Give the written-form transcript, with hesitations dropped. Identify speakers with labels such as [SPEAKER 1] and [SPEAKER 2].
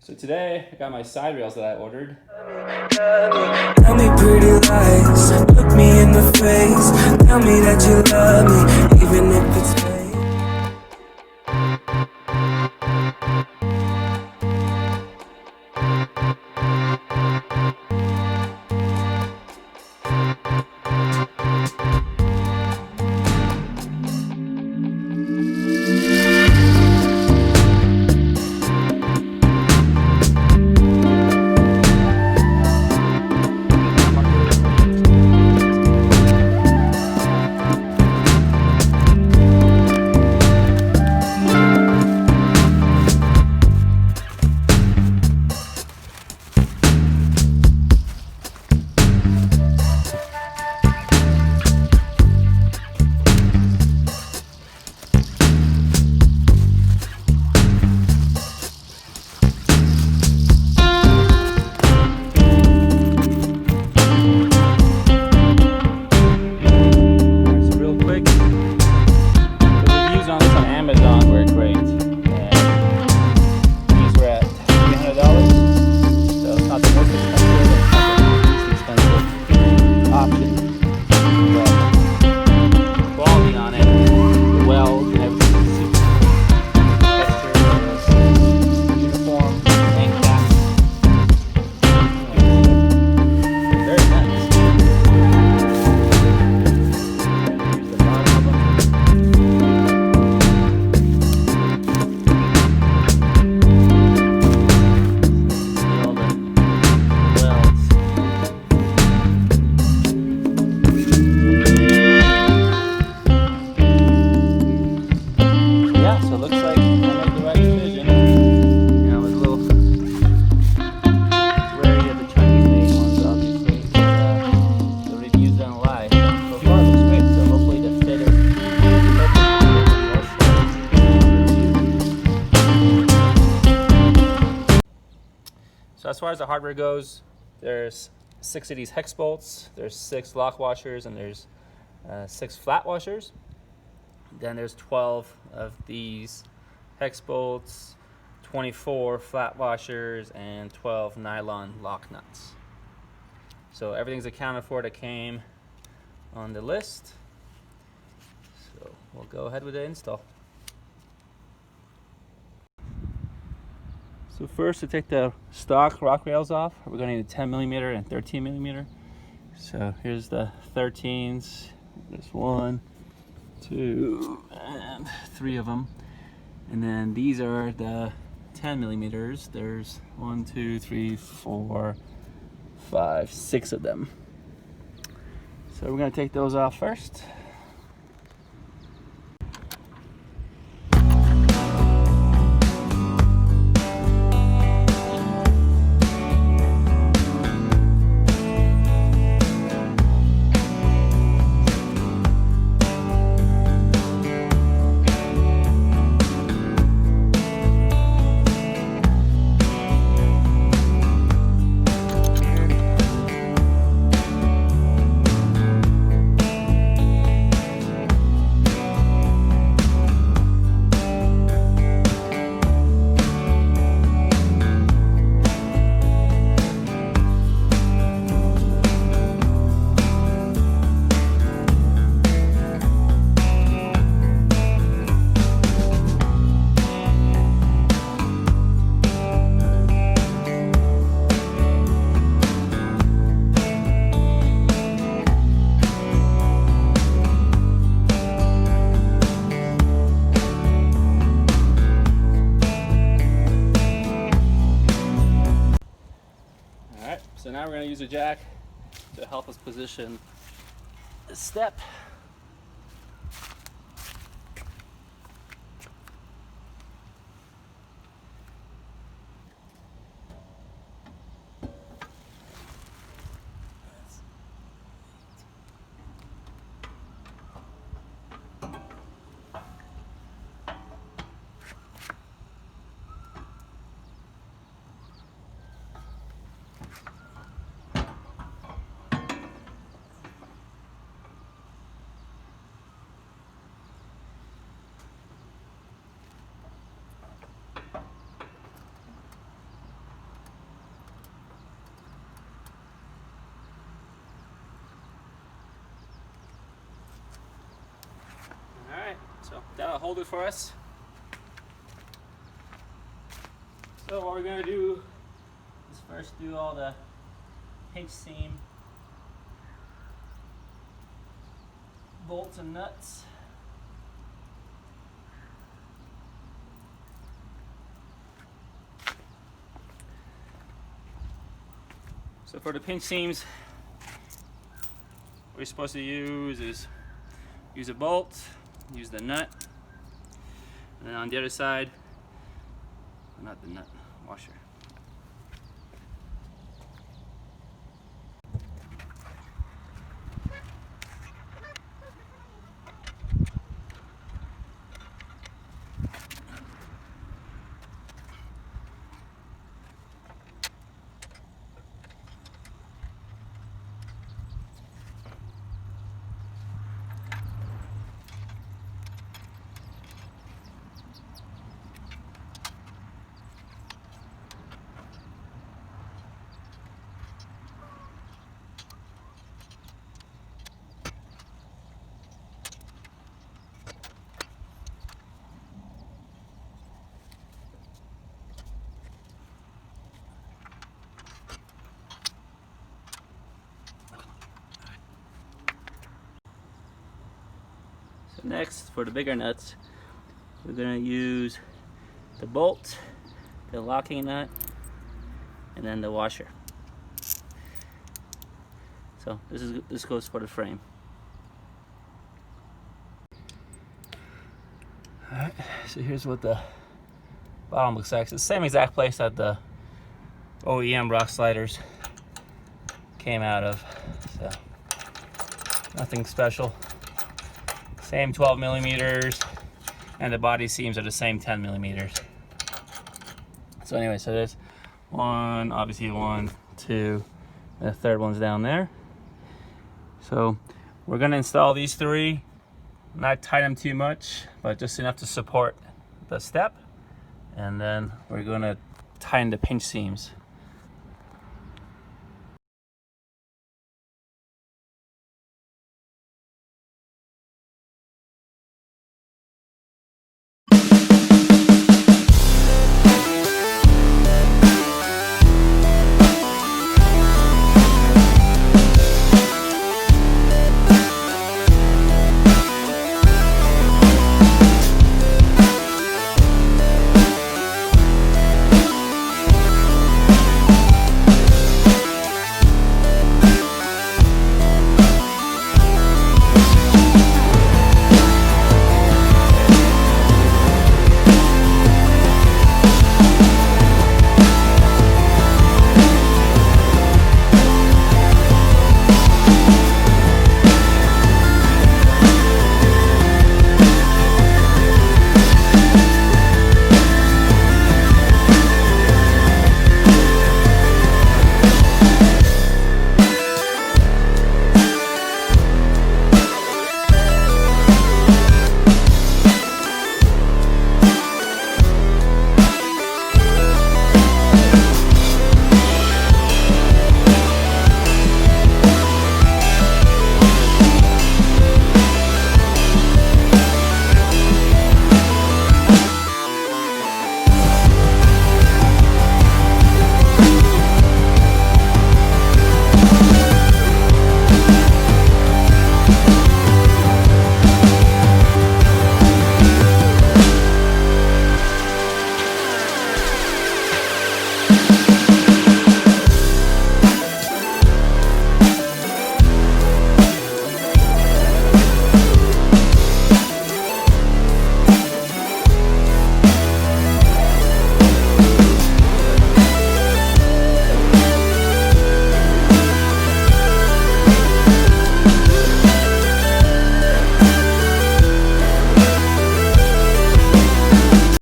[SPEAKER 1] So today I got my side rails that I ordered.
[SPEAKER 2] Tell me pretty lies, look me in the face. Tell me that you love me, even if it's fake.
[SPEAKER 1] So as far as the hardware goes, there's 6 of these hex bolts, there's 6 lock washers, and there's 6 flat washers. Then there's 12 of these hex bolts, 24 flat washers, and 12 nylon lock nuts. So everything's accounted for that came on the list. So we'll go ahead with the install. So first, to take the stock rock rails off, we're going to need a 10mm and 13mm. So here's the 13s. There's 1, 2, and 3 of them. And then these are the 10mm. There's 1, 2, 3, 4, 5, 6 of them. So we're going to take those off first. So now we're going to use a jack to help us position the step. So that'll hold it for us. So what we're gonna do is first do all the pinch seam bolts and nuts. So for the pinch seams, what you're supposed to use is use a bolt, use the nut, and then on the other side, not the nut, washer. So next, for the bigger nuts, we're going to use the bolt, the locking nut, and then the washer. So this goes for the frame. Alright, so here's what the bottom looks like. It's the same exact place that the OEM rock sliders came out of. So nothing special. Same 12 millimeters, and the body seams are the same 10 millimeters. So anyway, so there's one, obviously 1, 2, and the third one's down there. So we're gonna install these 3, not tighten them too much, but just enough to support the step. And then we're gonna tighten the pinch seams.